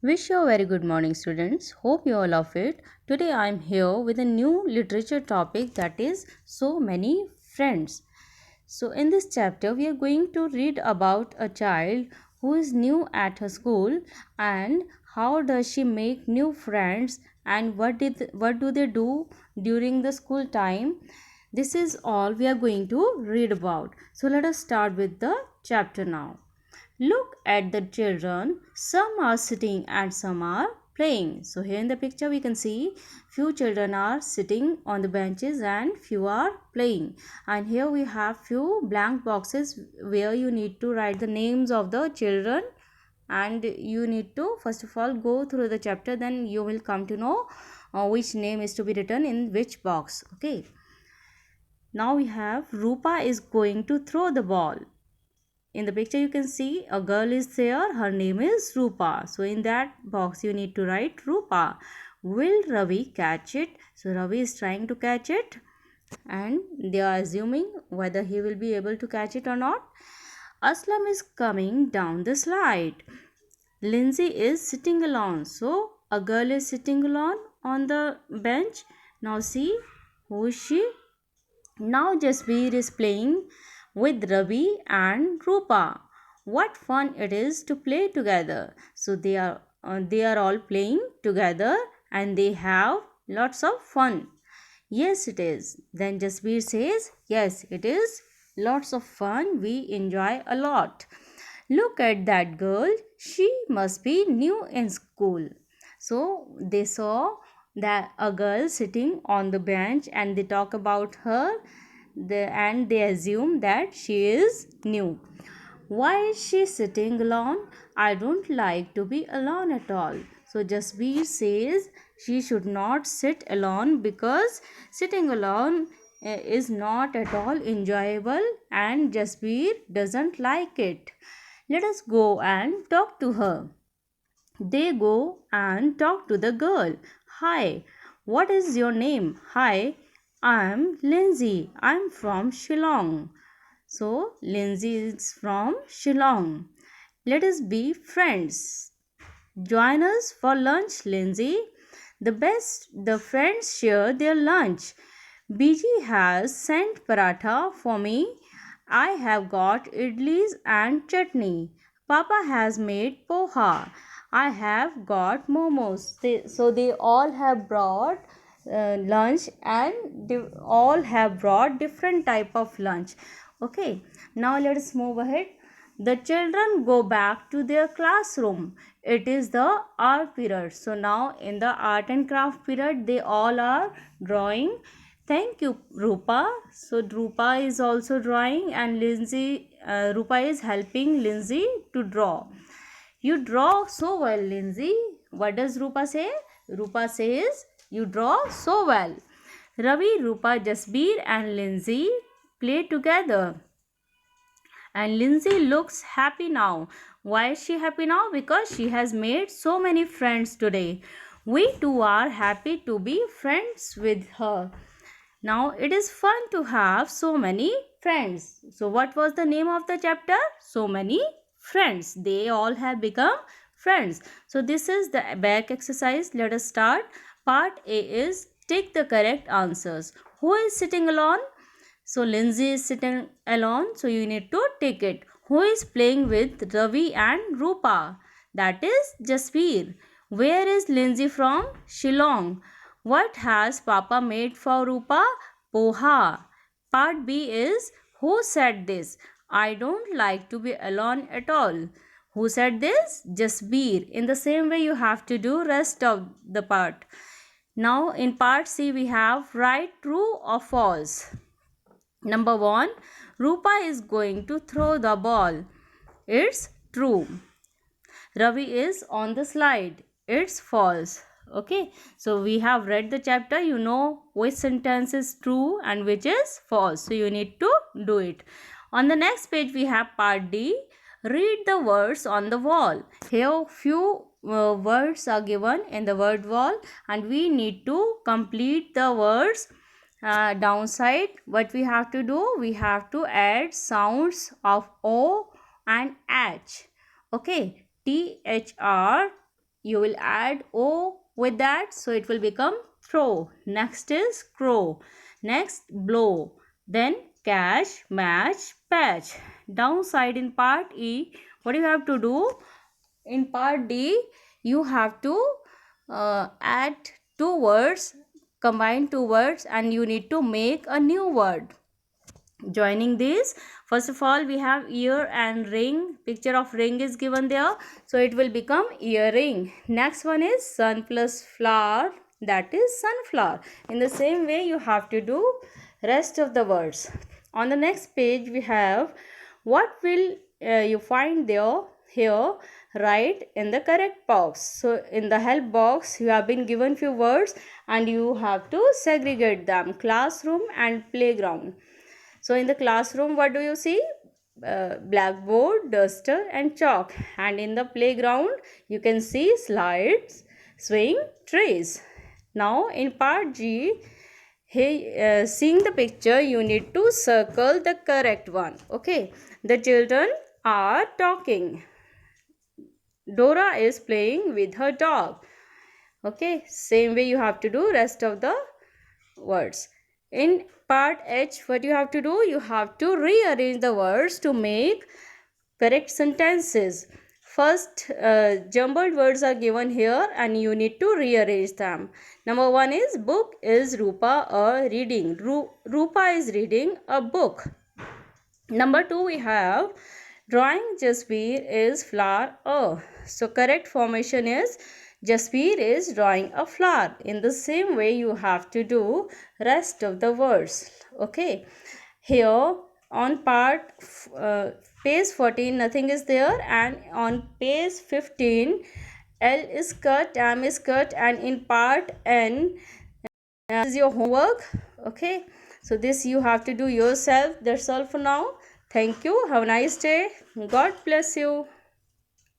Wish you a very good morning, students. Hope you all love it. Today I am here with a new literature topic, that is so many friends. So in this chapter we are going to read about a child who is new at her school and how does she make new friends and what do they do during the school time. This is all we are going to read about. So let us start with the chapter now. Look at the children. Some are sitting and some are playing. So here in the picture we can see few children are sitting on the benches and few are playing. And here we have few blank boxes where you need to write the names of the children, and you need to first of all go through the chapter, then you will come to know which name is to be written in which box. Okay. Now we have Rupa is going to throw the ball. In the picture you can see a girl is there, her name is Rupa. So in that box you need to write Rupa. Will Ravi catch it? So Ravi is trying to catch it and they are assuming whether he will be able to catch it or not. Aslam is coming down the slide. Lindsay is sitting alone. So a girl is sitting alone on the bench. Now see, who is she? Now Jasbir is playing with Ravi and Rupa. What fun it is to play together. So they are all playing together and they have lots of fun. Yes, it is. Then Jasbir says, yes, it is lots of fun. We enjoy a lot. Look at that girl. She must be new in school. So they saw that a girl sitting on the bench and they talk about her and they assume that she is new. Why is she sitting alone? I don't like to be alone at all. So Jasbir says she should not sit alone because sitting alone is not at all enjoyable and Jasbir doesn't like it. Let us go and talk to her. They go and talk to the girl. Hi, what is your name? Hi, I'm Lindsay. I'm from Shillong. So, Lindsay is from Shillong. Let us be friends. Join us for lunch, Lindsay. The friends share their lunch. BG has sent paratha for me. I have got idlis and chutney. Papa has made poha. I have got momos. So they all have brought lunch and they all have brought different type of lunch. Okay, now let us move ahead. The children go back to their classroom. It is the art period. So now in the art and craft period, they all are drawing. Thank you, Rupa. So Rupa is also drawing and Rupa is helping Lindsay to draw. You draw so well, Lindsay. What does Rupa say? Rupa says, you draw so well. Ravi, Rupa, Jasbir and Lindsay play together. And Lindsay looks happy now. Why is she happy now? Because she has made so many friends today. We too are happy to be friends with her. Now it is fun to have so many friends. So what was the name of the chapter? So many friends. They all have become friends. So this is the back exercise. Let us start. Part A is take the correct answers. Who is sitting alone? So Lindsay is sitting alone. So you need to take it. Who is playing with Ravi and Rupa? That is Jasveer. Where is Lindsay from? Shillong. What has Papa made for Rupa? Poha. Part B is who said this? I don't like to be alone at all. Who said this? Jasbir. In the same way you have to do rest of the part. Now in part C we have write true or false. Number 1, Rupa is going to throw the ball. It's true. Ravi is on the slide. It's false. Okay, so we have read the chapter. You know which sentence is true and which is false. So you need to do it. On the next page, we have part D. Read the words on the wall. Here, few words are given in the word wall, and we need to complete the words downside. What we have to do? We have to add sounds of O and H. Okay, THR, you will add O with that, so it will become throw. Next is crow. Next, blow. Then cash, match, patch. Downside in part E, what you have to do? In part D, you have to add two words, combine two words, and you need to make a new word. Joining this, first of all, we have ear and ring. Picture of ring is given there, so it will become earring. Next one is sun plus flower, that is sunflower. In the same way, you have to do rest of the words. On the next page, we have what will you find there. Here, write in the correct box. So in the help box, you have been given few words and you have to segregate them: classroom and playground. So in the classroom, what do you see? Blackboard, duster and chalk. And in the playground, you can see slides, swing, trees. Now in part G, hey, seeing the picture, you need to circle the correct one. Okay, the children are talking. Dora is playing with her dog. Okay, same way you have to do rest of the words. In part H, what you have to do? You have to rearrange the words to make correct sentences. First, jumbled words are given here and you need to rearrange them. Number one is book is Rupa a reading. Rupa is reading a book. Number two, we have drawing Jasveer is flower a. So correct formation is Jasveer is drawing a flower. In the same way, you have to do rest of the words. Okay. Here on part page 14, nothing is there, and on page 15, L is cut, M is cut, and in part N, this is your homework. Okay. So this you have to do yourself. That's all for now. Thank you. Have a nice day. God bless you.